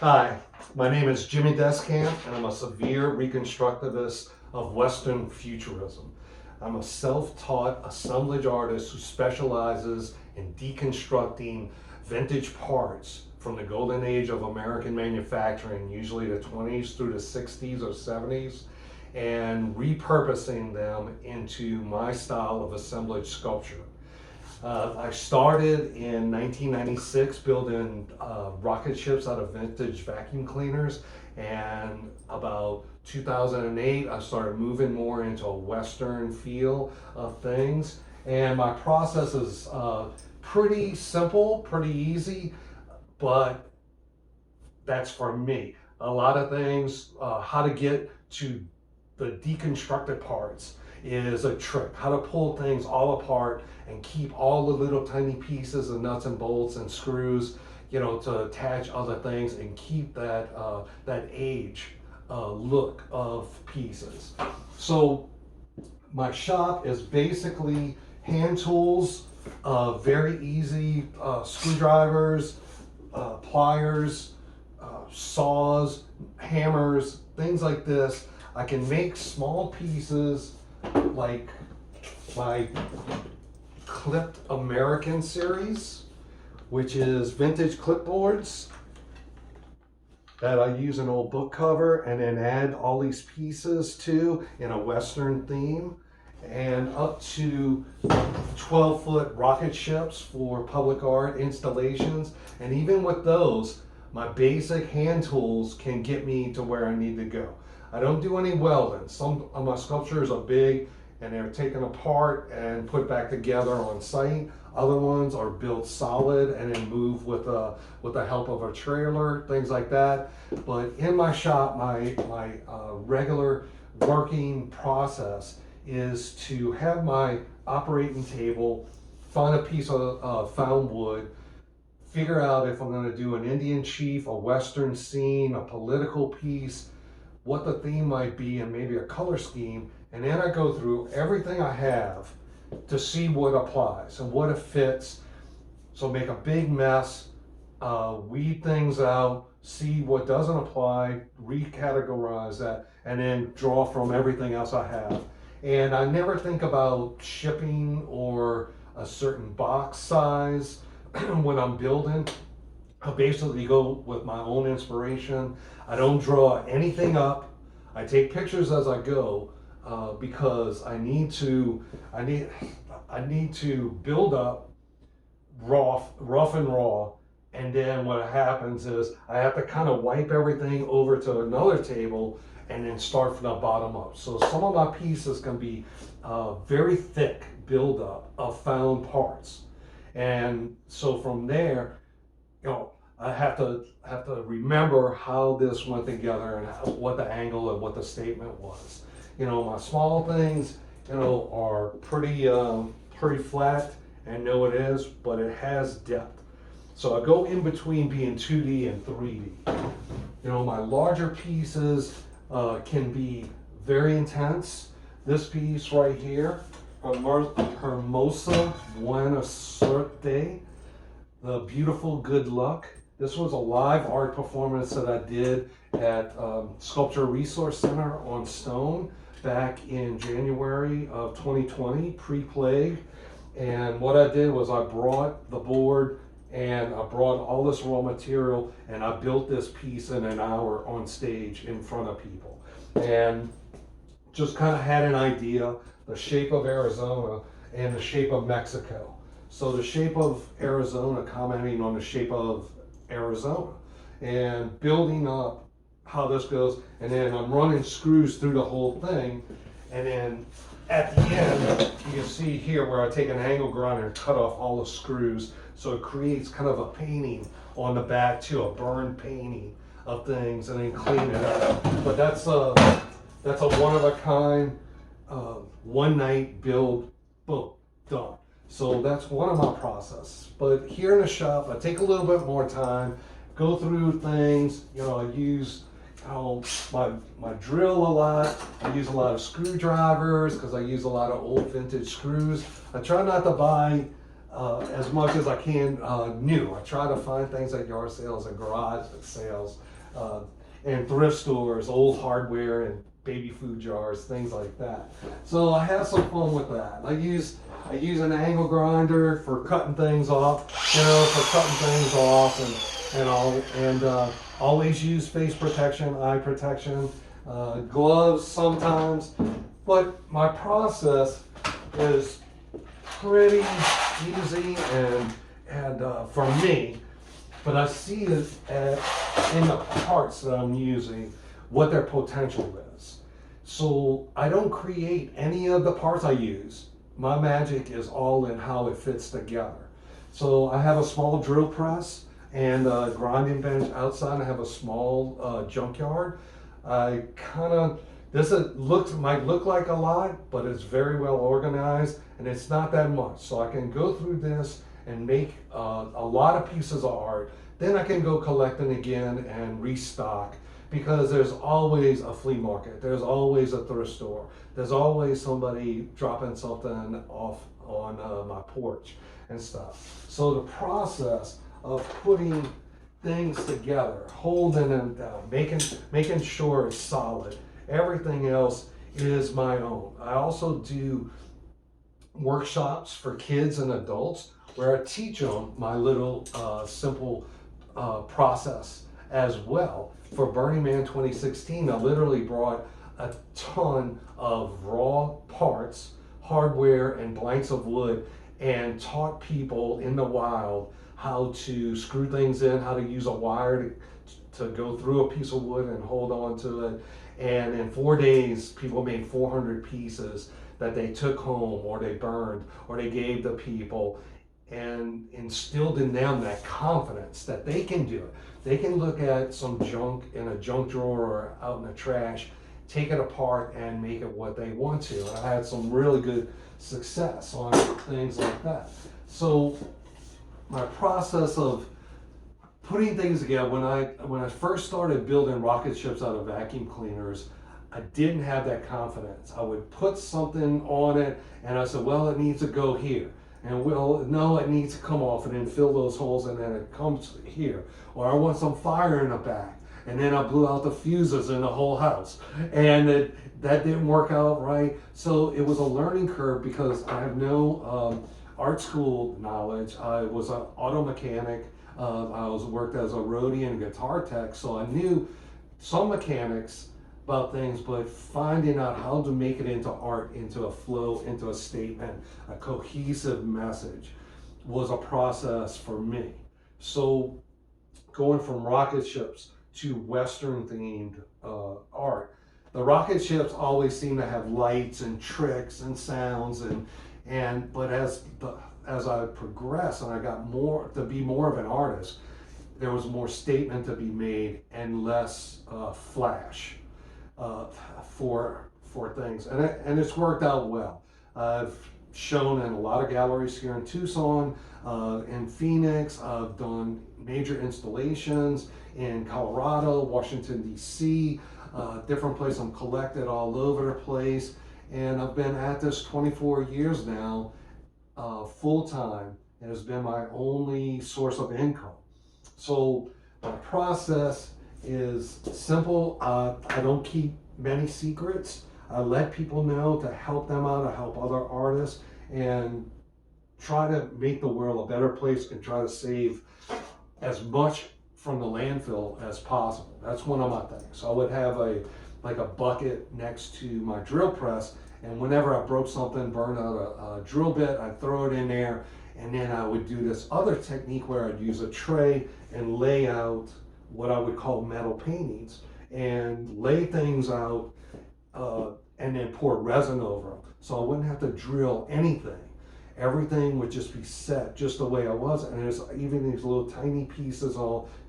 Hi, my name is Jimmy Descant, and I'm a severe reconstructivist of Western futurism. I'm a self-taught assemblage artist who specializes in deconstructing vintage parts from the golden age of American manufacturing, usually the 20s through the 60s or 70s, and repurposing them into my style of assemblage sculpture. I started in 1996 building rocket ships out of vintage vacuum cleaners, and about 2008 I started moving more into a Western feel of things. And my process is pretty simple, pretty easy, but that's for me. A lot of things, how to get to the deconstructed parts is a trick. How to pull things all apart and keep all the little tiny pieces and nuts and bolts and screws, to attach other things and keep that that age look of pieces. So my shop is basically hand tools, very easy screwdrivers, pliers, saws, hammers, things like this. I can make small pieces like my Clipped American series, which is vintage clipboards that I use an old book cover and then add all these pieces to in a Western theme, and up to 12-foot rocket ships for public art installations. And even with those, my basic hand tools can get me to where I need to go. I don't do any welding. Some of my sculptures are big and they're taken apart and put back together on site. Other ones are built solid and then move with the help of a trailer, things like that. But in my shop, my regular working process is to have my operating table, find a piece of found wood, figure out if I'm going to do an Indian chief, a Western scene, a political piece, what the theme might be, and maybe a color scheme. And then I go through everything I have to see what applies and what it fits. So make a big mess, weed things out, see what doesn't apply, recategorize that, and then draw from everything else I have. And I never think about shipping or a certain box size when I'm building. I basically go with my own inspiration. I don't draw anything up. I take pictures as I go because I need to build up rough and raw. And then what happens is I have to kind of wipe everything over to another table and then start from the bottom up. So some of my pieces can be very thick buildup of found parts. And so from there, I have to remember how this went together and what the angle and what the statement was. My small things, are pretty flat and know it is, but it has depth. So I go in between being 2D and 3D. My larger pieces can be very intense. This piece right here, Hermosa Buena Suerte, the beautiful good luck. This was a live art performance that I did at Sculpture Resource Center on Stone back in January of 2020, pre-plague. And what I did was I brought the board and I brought all this raw material and I built this piece in an hour on stage in front of people. And just kind of had an idea, the shape of Arizona and the shape of Mexico. So the shape of Arizona commenting on the shape of Arizona and building up how this goes. And then I'm running screws through the whole thing. And then at the end, you can see here where I take an angle grinder and cut off all the screws. So it creates kind of a painting on the back too, a burned painting of things, and then clean it up. But that's a one of a kind, one night build, boom, done. So that's one of my process. But here in the shop, I take a little bit more time, go through things. I use my drill a lot. I use a lot of screwdrivers because I use a lot of old vintage screws. I try not to buy as much as I can new. I try to find things at yard sales and garage sales and thrift stores, old hardware and baby food jars, things like that. So I have some fun with that. I use an angle grinder for cutting things off, and always use face protection, eye protection, gloves sometimes. But my process is pretty easy and for me. But I see it in the parts that I'm using, what their potential is. So I don't create any of the parts I use. My magic is all in how it fits together. So I have a small drill press and a grinding bench outside. I have a small junkyard. Might look like a lot, but it's very well organized and it's not that much. So I can go through this and make a lot of pieces of art. Then I can go collecting again and restock, because there's always a flea market, there's always a thrift store, there's always somebody dropping something off on my porch and stuff. So the process of putting things together, holding them down, making sure it's solid, everything else is my own. I also do workshops for kids and adults where I teach them my little simple process as well. For Burning Man 2016, I literally brought a ton of raw parts, hardware, and blanks of wood, and taught people in the wild how to screw things in, how to use a wire to go through a piece of wood and hold on to it. And in 4 days, people made 400 pieces that they took home, or they burned, or they gave to people, and instilled in them that confidence that they can do it. They can look at some junk in a junk drawer or out in the trash, take it apart and make it what they want to. And I had some really good success on things like that. So my process of putting things together, when I first started building rocket ships out of vacuum cleaners, I didn't have that confidence. I would put something on it and I said, well, it needs to go here. And well, no, it needs to come off, and then fill those holes, and then it comes here. Or I want some fire in the back, and then I blew out the fuses in the whole house, and that didn't work out right. So it was a learning curve, because I have no art school knowledge. I was an auto mechanic. I worked as a roadie and guitar tech, so I knew some mechanics about things, but finding out how to make it into art, into a flow, into a statement, a cohesive message was a process for me. So going from rocket ships to Western themed art, the rocket ships always seem to have lights and tricks and sounds, but as I progressed and I got more to be more of an artist, there was more statement to be made and less flash for things, and it's worked out well. I've shown in a lot of galleries here in Tucson, in Phoenix. I've done major installations in Colorado, Washington D.C., different places. I'm collected all over the place, and I've been at this 24 years now, full time. It has been my only source of income. So my process is simple. I don't keep many secrets. I let people know to help them out, to help other artists, and try to make the world a better place and try to save as much from the landfill as possible. That's one of my things. So I would have a bucket next to my drill press, and whenever I broke something, burned out a drill bit, I'd throw it in there, and then I would do this other technique where I'd use a tray and lay out what I would call metal paintings, and lay things out and then pour resin over them. So I wouldn't have to drill anything. Everything would just be set just the way I was, and there's even these little tiny pieces,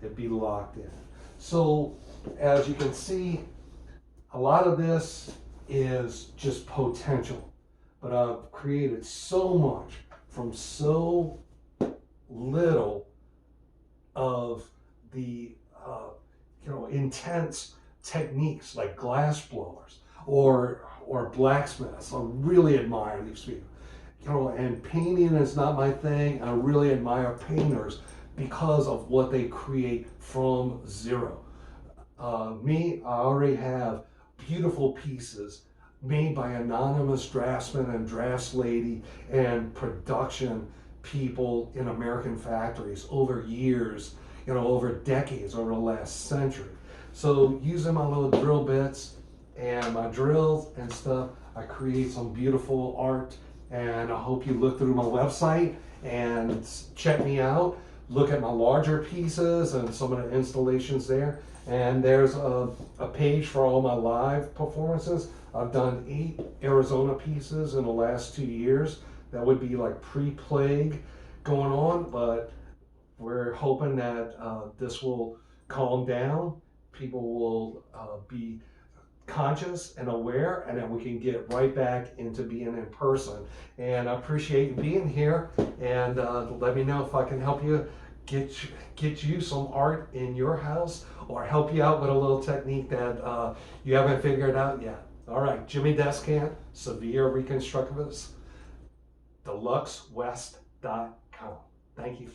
it'd be locked in. So as you can see, a lot of this is just potential, but I've created so much from so little of the intense techniques like glass blowers or blacksmiths. I really admire these people. And painting is not my thing. I really admire painters because of what they create from zero. Me, I already have beautiful pieces made by anonymous draftsmen and drafts lady and production people in American factories over years, over decades, over the last century. So using my little drill bits and my drills and stuff, I create some beautiful art, and I hope you look through my website and check me out. Look at my larger pieces and some of the installations there. And there's a page for all my live performances. I've done 8 Arizona pieces in the last 2 years. That would be like pre-plague going on, but we're hoping that this will calm down. People will be conscious and aware, and then we can get right back into being in person. And I appreciate you being here, and let me know if I can help you get you some art in your house, or help you out with a little technique that you haven't figured out yet. All right, Jimmy Descant, Severe Reconstructivist, deluxewest.com. Thank you.